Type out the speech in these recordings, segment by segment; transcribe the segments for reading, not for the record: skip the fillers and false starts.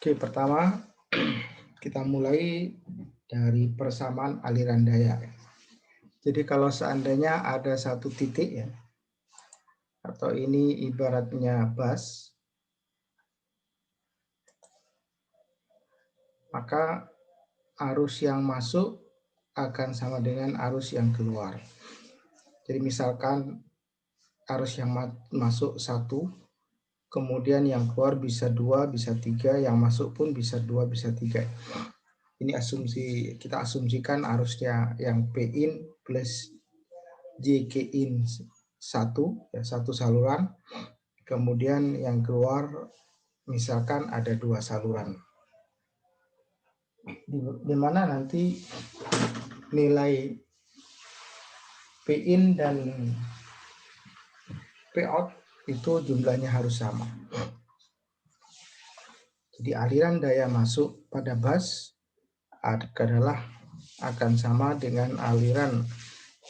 Oke, pertama kita mulai dari persamaan aliran daya. Jadi kalau seandainya ada satu titik ya, atau ini ibaratnya bus, maka arus yang masuk akan sama dengan arus yang keluar. Jadi misalkan arus yang masuk 1, kemudian yang keluar bisa 2, bisa 3, yang masuk pun bisa 2, bisa 3. Ini kita asumsikan arusnya yang P in plus JK in 1, ya, satu saluran, kemudian yang keluar misalkan ada 2 saluran. Di mana nanti nilai P in dan P out itu jumlahnya harus sama. Jadi aliran daya masuk pada bus adalah akan sama dengan aliran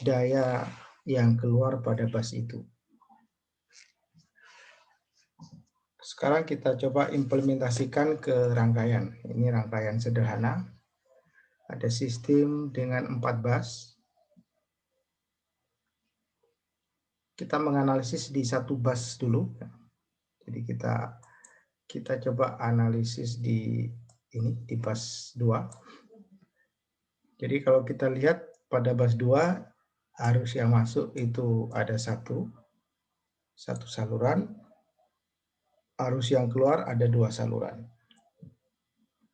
daya yang keluar pada bus itu. Sekarang kita coba implementasikan ke rangkaian. Ini rangkaian sederhana. Ada sistem dengan 4 bus. Kita menganalisis di satu bus dulu. Jadi kita coba analisis di bus 2. Jadi kalau kita lihat pada bus 2, arus yang masuk itu ada satu saluran, arus yang keluar ada 2 saluran.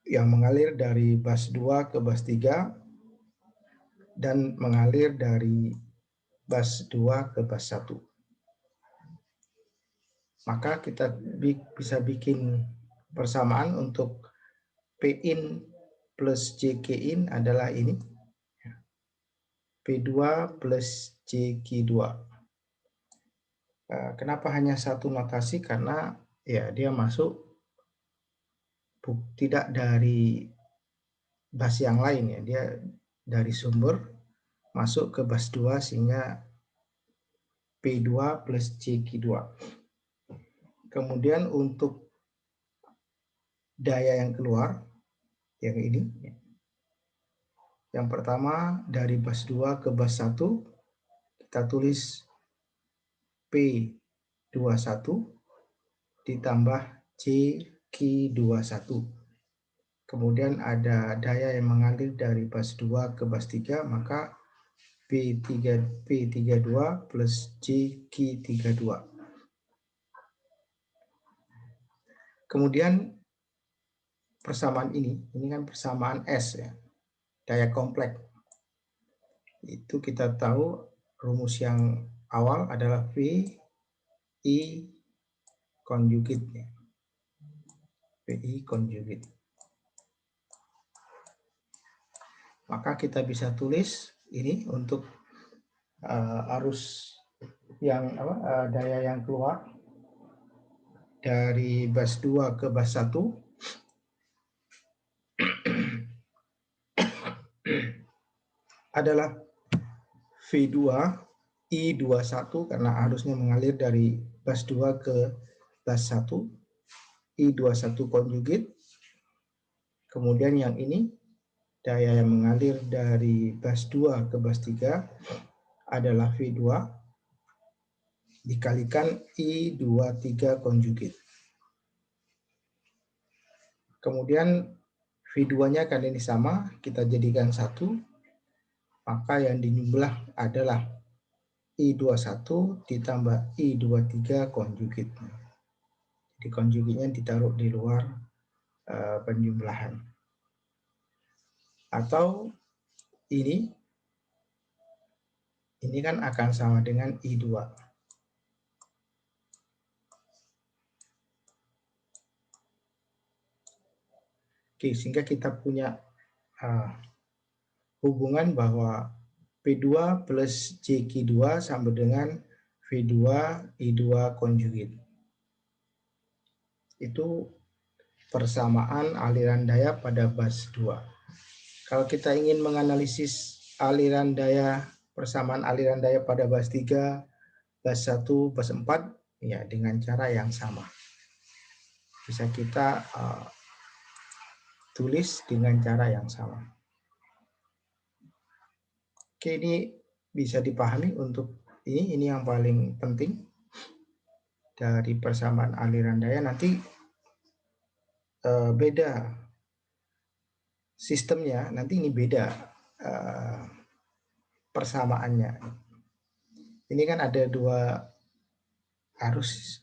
Yang mengalir dari bus 2 ke bus 3 dan mengalir dari bus 2 ke bus 1. Maka kita bisa bikin persamaan untuk P in plus JK in adalah ini. P2 plus JK2. Kenapa hanya satu notasi? Karena ya dia masuk tidak dari bus yang lain ya. Dia dari sumber masuk ke bus 2 sehingga P2 plus JK2. Kemudian untuk daya yang keluar, yang ini. Yang pertama dari bus 2 ke bus 1, kita tulis P21 ditambah JK21. Kemudian ada daya yang mengalir dari bus 2 ke bus 3, maka P32 plus JK32. Kemudian persamaan ini kan persamaan S ya, daya kompleks. Itu kita tahu rumus yang awal adalah VI conjugate ya. VI conjugate. Maka kita bisa tulis ini untuk arus yang daya yang keluar dari bus 2 ke bus 1 adalah V2 I21 karena arusnya mengalir dari bus 2 ke bus 1, I21 conjugate. Kemudian yang ini daya yang mengalir dari bus 2 ke bus 3 adalah V2 dikalikan I23 conjugate. Kemudian V2-nya kan ini sama, kita jadikan 1, maka yang dijumlah adalah I21 ditambah I23 conjugate. Jadi conjugate-nya ditaruh di luar penjumlahan. Atau ini kan akan sama dengan I2. Oke, sehingga kita punya hubungan bahwa P2 plus JK2 sama dengan V2 I2 conjugate. Itu persamaan aliran daya pada bus 2. Kalau kita ingin menganalisis aliran daya, persamaan aliran daya pada bus 3, bus 1, bus 4, ya dengan cara yang sama. Bisa kita tulis dengan cara yang sama. Oke, ini bisa dipahami untuk ini yang paling penting dari persamaan aliran daya. Nanti beda sistemnya, nanti ini beda persamaannya. Ini kan ada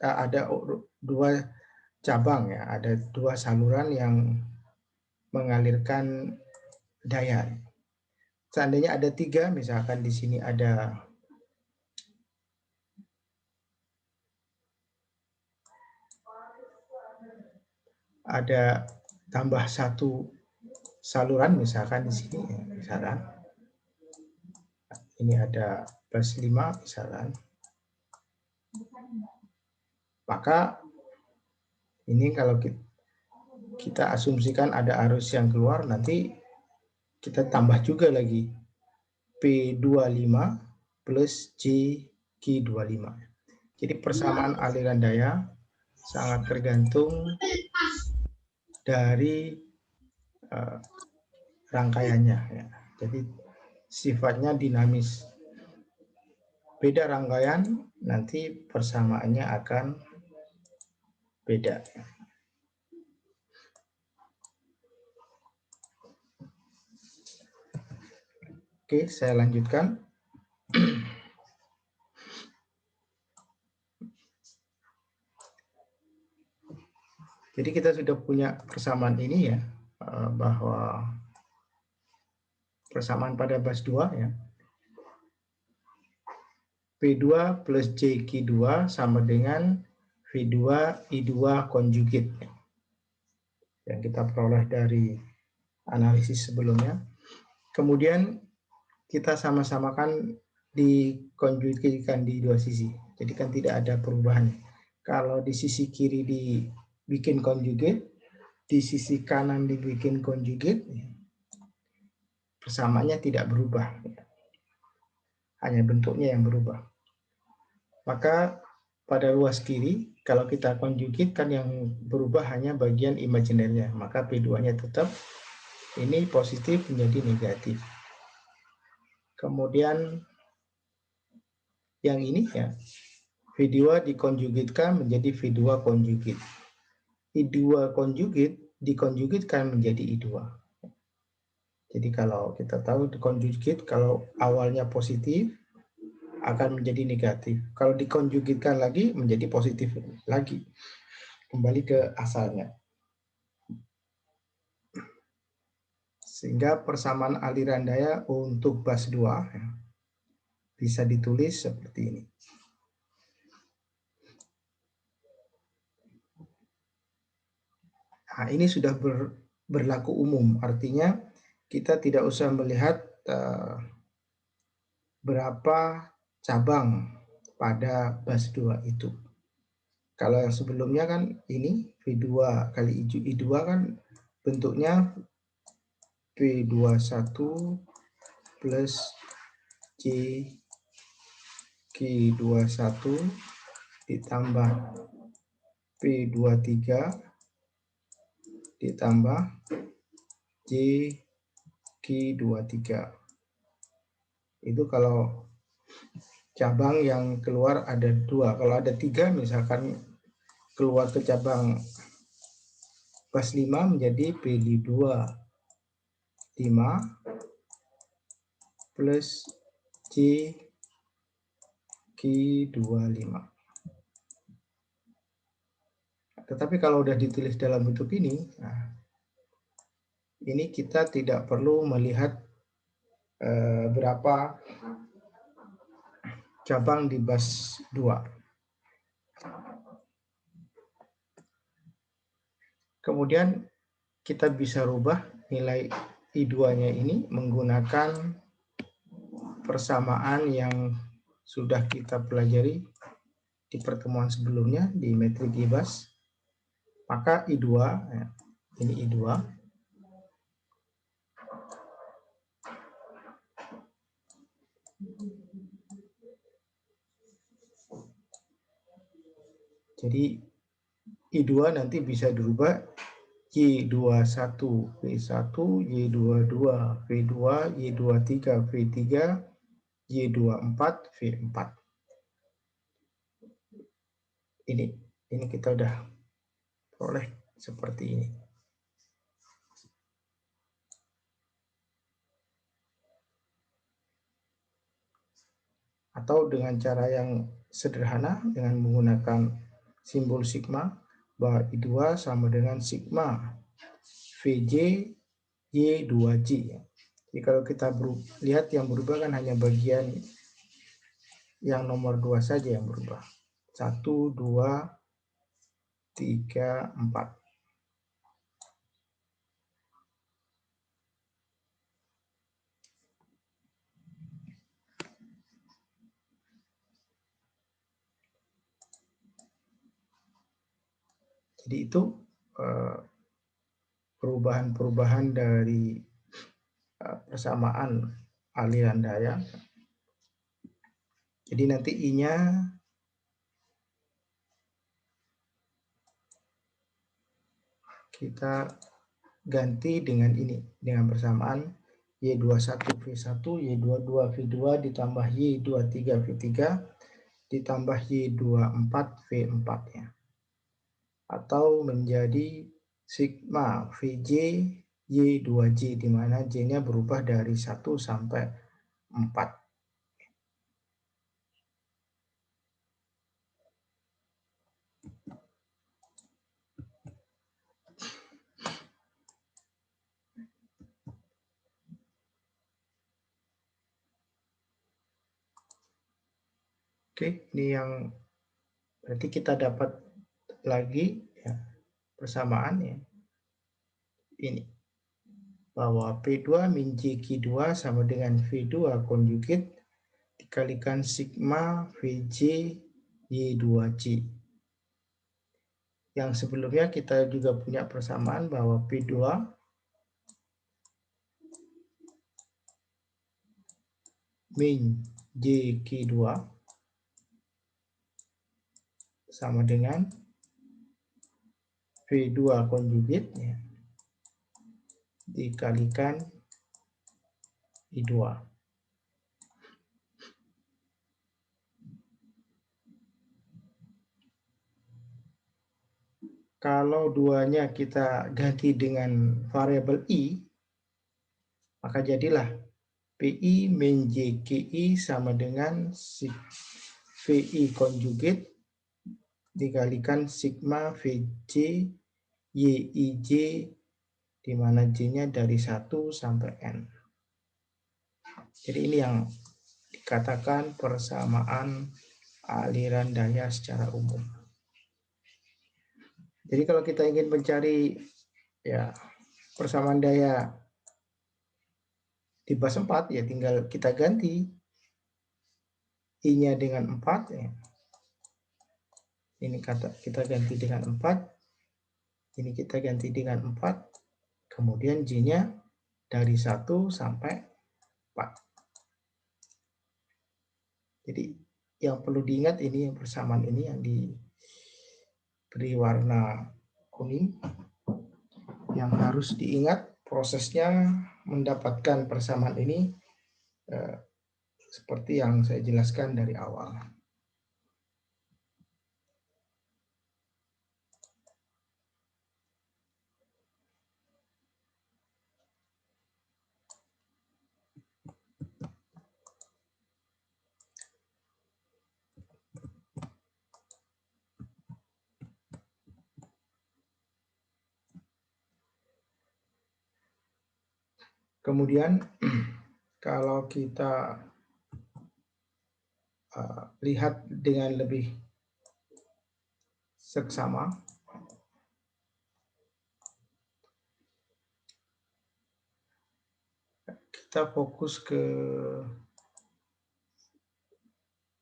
ada dua cabang ya, ada dua saluran yang mengalirkan daya. Seandainya ada tiga, misalkan di sini ada tambah satu saluran, misalkan di sini ya, misalkan ini ada plus 5 misalkan, maka ini kalau kita asumsikan ada arus yang keluar, nanti kita tambah juga lagi P25 plus JQ25. Jadi persamaan aliran daya sangat tergantung dari rangkaiannya ya. Jadi sifatnya dinamis. Beda rangkaian, nanti persamaannya akan beda. Oke, saya lanjutkan. Jadi kita sudah punya persamaan ini ya, bahwa persamaan pada bus 2 ya. P2 plus JQ2 sama dengan V2 I2 konjugit. Yang kita peroleh dari analisis sebelumnya. Kemudian kita sama-samakan dikonjugitkan di dua sisi. Jadi kan tidak ada perubahan. Kalau di sisi kiri dibikin konjugit, di sisi kanan dibikin konjugit, persamaannya tidak berubah. Hanya bentuknya yang berubah. Maka pada ruas kiri, kalau kita konjugit kan yang berubah hanya bagian imajinernya. Maka P2-nya tetap, ini positif menjadi negatif. Kemudian yang ini ya, V2 dikonjugitkan menjadi V2 konjugit. I2 konjugit dikonjugitkan menjadi I2. Jadi kalau kita tahu dikonjugit, kalau awalnya positif, akan menjadi negatif. Kalau dikonjugitkan lagi, menjadi positif lagi. Kembali ke asalnya. Sehingga persamaan aliran daya untuk bus 2 ya, bisa ditulis seperti ini. Nah, ini sudah berlaku umum, artinya kita tidak usah melihat berapa cabang pada bus 2 itu. Kalau yang sebelumnya kan ini V2 kali I2 kan bentuknya P21 plus JQ21 ditambah P23 ditambah JQ23. Itu kalau cabang yang keluar ada 2. Kalau ada 3, misalkan keluar ke cabang bus 5 menjadi P25 plus JQ25. Tetapi kalau udah ditulis dalam bentuk ini, nah, ini kita tidak perlu melihat berapa cabang di bus 2. Kemudian kita bisa rubah nilai I2-nya ini menggunakan persamaan yang sudah kita pelajari di pertemuan sebelumnya di metrik IBAS. Maka I2, ini I2, jadi I2 nanti bisa dirubah Y21 V1, Y22 V2, Y23 V3, Y24 V4. Ini kita udah peroleh seperti ini. Atau dengan cara yang sederhana dengan menggunakan simbol sigma, bahwa I2 sama dengan sigma VJ Y2J. Jadi kalau kita lihat yang berubah kan hanya bagian yang nomor 2 saja yang berubah. 1, 2, 3, 4. Jadi itu perubahan-perubahan dari persamaan aliran daya. Jadi nanti I-nya kita ganti dengan ini, dengan persamaan Y21 V1, Y22 V2 ditambah Y23 V3 ditambah Y24 V4 ya. Atau menjadi sigma VJ Y2J, di mana J-nya berubah dari 1 sampai 4. Oke, ini yang berarti kita dapat lagi ya, persamaan ya. Ini bahwa P2 min JQ2 sama dengan V2 konjugit dikalikan sigma VJ Y2J. Yang sebelumnya kita juga punya persamaan bahwa P2 min JQ2 sama dengan V2 konjugit ya, dikalikan I2. Kalau duanya kita ganti dengan variabel I, maka jadilah PI min JKI sama dengan VI konjugit dikalikan sigma VJ YIJ, di mana J-nya dari 1 sampai N. Jadi ini yang dikatakan persamaan aliran daya secara umum. Jadi kalau kita ingin mencari ya persamaan daya di bas 4 ya tinggal kita ganti I-nya dengan 4 ya. Ini kita ganti dengan 4. Ini kita ganti dengan 4. Kemudian J-nya dari 1 sampai 4. Jadi yang perlu diingat ini yang persamaan ini yang diberi warna kuning. Yang harus diingat prosesnya mendapatkan persamaan ini seperti yang saya jelaskan dari awal. Kemudian kalau kita lihat dengan lebih seksama, kita fokus ke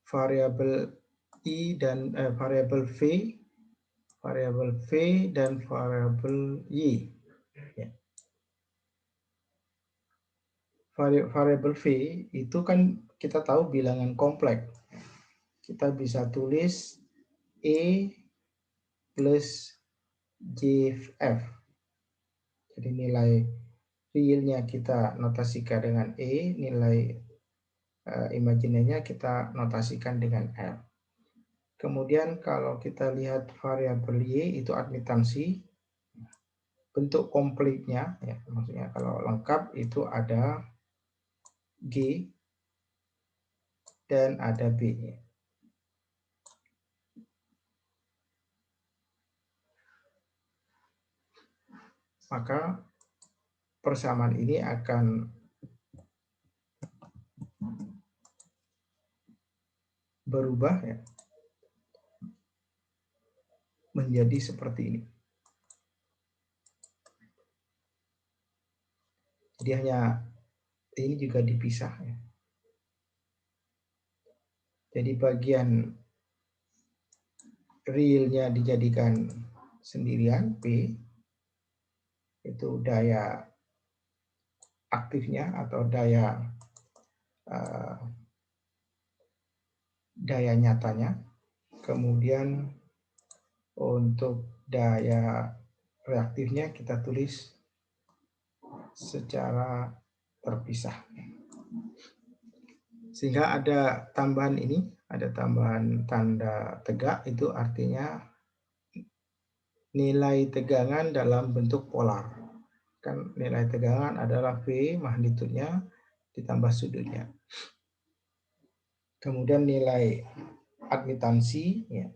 variabel I dan variabel V dan variabel Y. Ya. Variabel V itu kan kita tahu bilangan kompleks. Kita bisa tulis E plus JF. Jadi nilai realnya kita notasikan dengan E, nilai imajinernya kita notasikan dengan R. Kemudian kalau kita lihat variabel Y itu admitansi, bentuk komplitnya, ya, maksudnya kalau lengkap itu ada G dan ada B. Maka persamaan ini akan berubah ya, menjadi seperti ini. Jadi hanya ini juga dipisah ya. Jadi bagian realnya dijadikan sendirian, P, itu daya aktifnya atau daya nyatanya. Kemudian untuk daya reaktifnya kita tulis secara terpisah. Sehingga ada tambahan ini, ada tambahan tanda tegak, itu artinya nilai tegangan dalam bentuk polar. Kan nilai tegangan adalah V magnitudnya ditambah sudutnya. Kemudian nilai admitansi ya,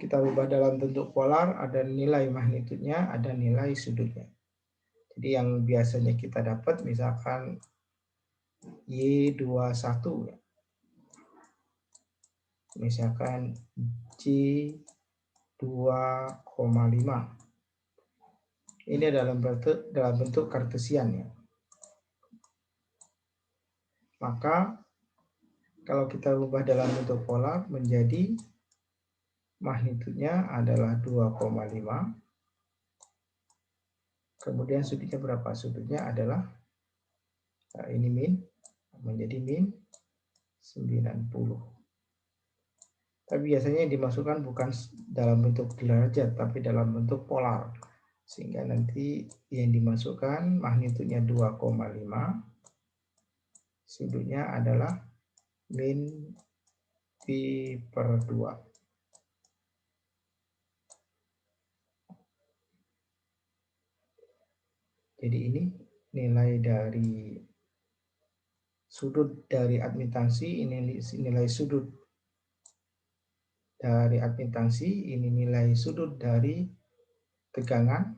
kita ubah dalam bentuk polar, ada nilai magnitudnya, ada nilai sudutnya. Jadi yang biasanya kita dapat misalkan Y21 ya. Misalkan J 2,5. Ini dalam bentuk kartesian ya. Maka kalau kita ubah dalam bentuk polar menjadi magnitudnya adalah 2,5. Kemudian sudutnya berapa? Sudutnya adalah ini min, menjadi min 90. Tapi biasanya yang dimasukkan bukan dalam bentuk derajat, tapi dalam bentuk polar. Sehingga nanti yang dimasukkan magnitudnya 2,5, sudutnya adalah min pi/2. Jadi ini nilai dari sudut dari admitansi, ini nilai sudut dari admitansi, ini nilai sudut dari tegangan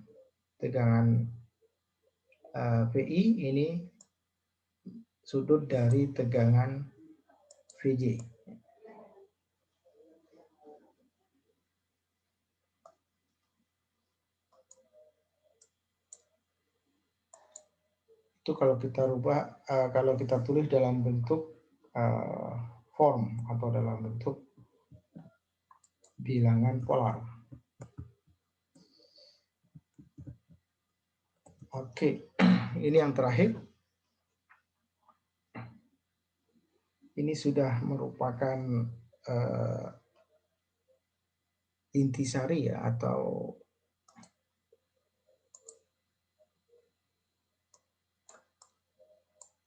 VI, ini sudut dari tegangan VJ. Itu kalau kita rubah, kalau kita tulis dalam bentuk form atau dalam bentuk bilangan polar. Oke, ini yang terakhir. Ini sudah merupakan intisari ya, atau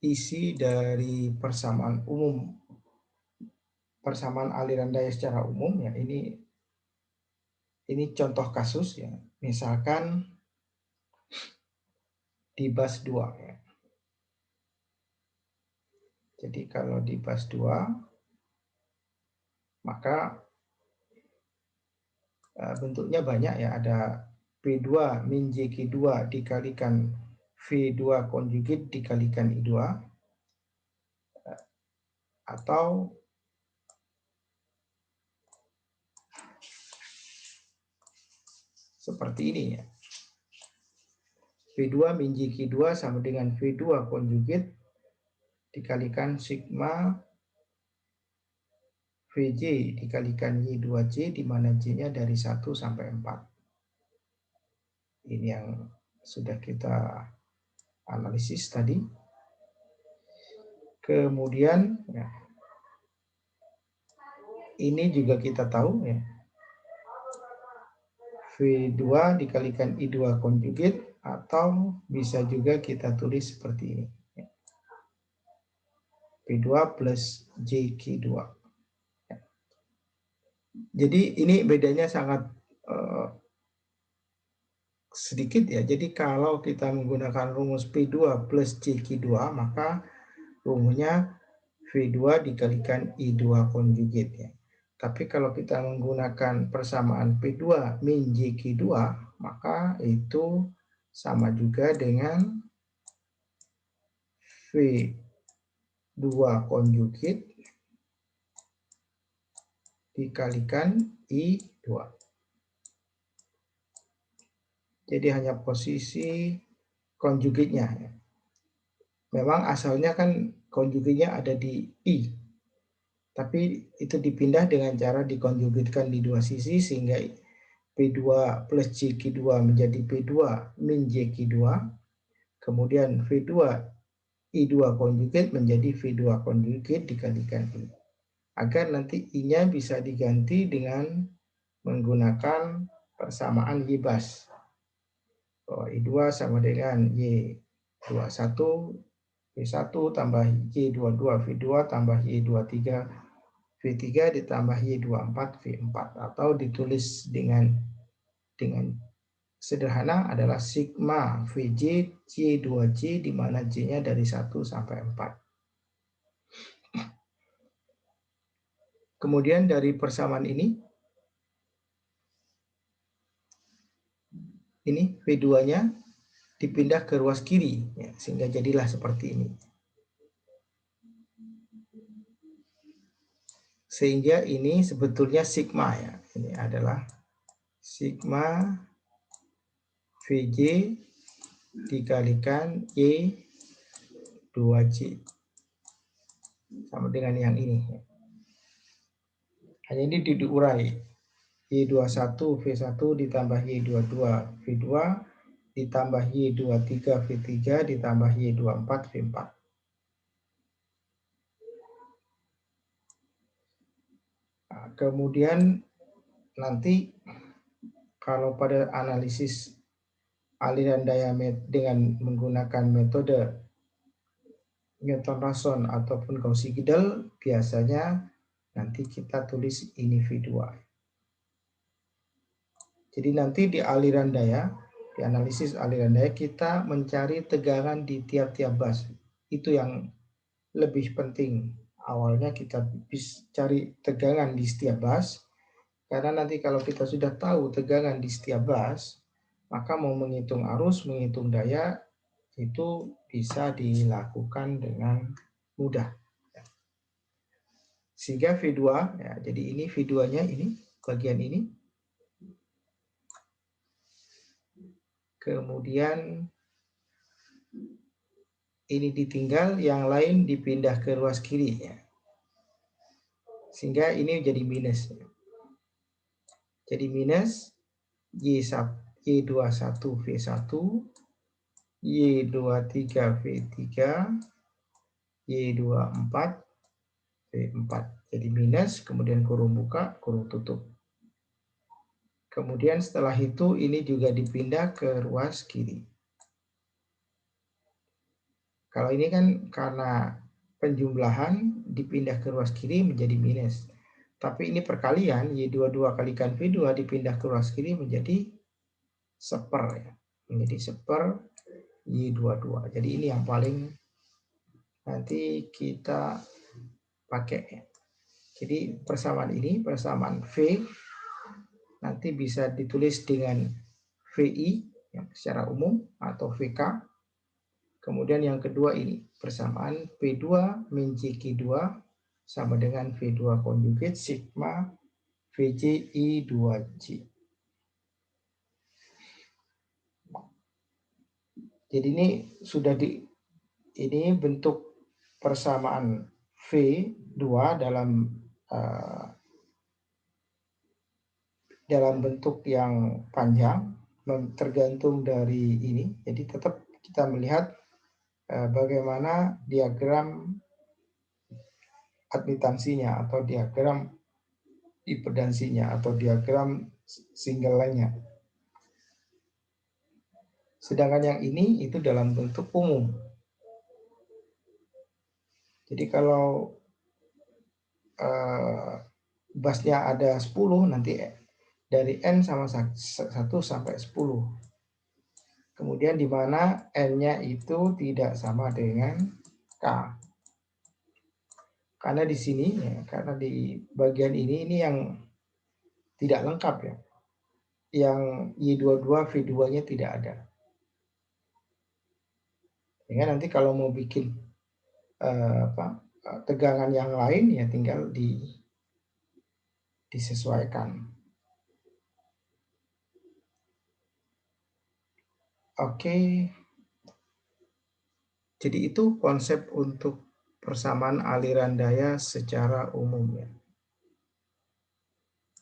isi dari persamaan umum, persamaan aliran daya secara umum ya. Ini contoh kasus ya. Misalkan di bus 2 ya. Jadi kalau di bus 2 maka bentuknya banyak ya, ada P2 min JQ2 dikalikan V2 konjugit dikalikan I2, atau seperti ini ya. V2 min JQ2 sama dengan V2 konjugit dikalikan sigma VJ dikalikan Y2J, di mana J-nya dari 1 sampai 4. Ini yang sudah kita analisis tadi. Kemudian ya, ini juga kita tahu ya. V2 dikalikan I2 konjugit atau bisa juga kita tulis seperti ini. P2 plus JQ2. Jadi ini bedanya sangat sedikit ya. Jadi kalau kita menggunakan rumus P2 plus JQ2, maka rumusnya V2 dikalikan I2 konjugat ya. Tapi kalau kita menggunakan persamaan P2 min JQ2, maka itu sama juga dengan V2 konjugat dikalikan I2. Jadi hanya posisi konjugatnya. Memang asalnya kan konjugatnya ada di I, tapi itu dipindah dengan cara dikonjugatkan di dua sisi sehingga P2 plus JQ2 menjadi P2 min JQ2, kemudian V2 I2 konjugat menjadi V2 konjugat dikalikan I. Agar nanti I-nya bisa diganti dengan menggunakan persamaan Y-bas. Bahwa I2 sama dengan Y21 V1 tambah Y22 V2 tambah Y23 V3 ditambah Y24 V4, atau ditulis dengan sederhana adalah sigma VJ Y2J, di mana J-nya dari 1 sampai 4. Kemudian dari persamaan ini V2-nya dipindah ke ruas kiri ya, sehingga jadilah seperti ini. Sehingga ini sebetulnya sigma ya. Ini adalah sigma VJ dikalikan Y2J. Sama dengan yang ini. Hanya ini diurai. Y21 V1 ditambah Y22 V2 ditambah Y23 V3 ditambah Y24 V4. Nah, kemudian nanti kalau pada analisis aliran daya dengan menggunakan metode Newton-Raphson ataupun Cauchy-Gidel, biasanya nanti kita tulis ini V2. Jadi nanti di aliran daya, di analisis aliran daya, kita mencari tegangan di tiap-tiap bus. Itu yang lebih penting. Awalnya kita bisa cari tegangan di setiap bus, karena nanti kalau kita sudah tahu tegangan di setiap bus, maka mau menghitung arus, menghitung daya, itu bisa dilakukan dengan mudah. Sehingga V2, ya, jadi ini V2-nya ini, bagian ini. Kemudian ini ditinggal, yang lain dipindah ke ruas kiri ya. Sehingga ini jadi minus. Jadi minus Y21 V1, Y23 V3, Y24 V4. Jadi minus, kemudian kurung buka, kurung tutup. Kemudian setelah itu ini juga dipindah ke ruas kiri. Kalau ini kan karena penjumlahan dipindah ke ruas kiri menjadi minus. Tapi ini perkalian, Y22 kalikan V2 dipindah ke ruas kiri menjadi seper ya. Menjadi seper Y22. Jadi ini yang paling nanti kita pakai. Jadi persamaan ini, persamaan V, nanti bisa ditulis dengan VI yang secara umum atau VK. Kemudian yang kedua ini, persamaan P2 min JQ2 sama dengan V2 konjugat sigma VJ I2J. Jadi ini sudah ini bentuk persamaan V2 dalam bentuk yang panjang, tergantung dari ini. Jadi tetap kita melihat bagaimana diagram admitansinya atau diagram impedansinya atau diagram single line-nya. Sedangkan yang ini itu dalam bentuk umum. Jadi kalau busnya ada 10, nanti dari N sama 1 sampai 10. Kemudian di mana N-nya itu tidak sama dengan K. Karena di sini, ya, karena di bagian ini yang tidak lengkap ya. Yang Y22, V2-nya tidak ada. Sehingga nanti kalau mau bikin tegangan yang lain ya tinggal disesuaikan. Oke. Jadi itu konsep untuk persamaan aliran daya secara umum ya.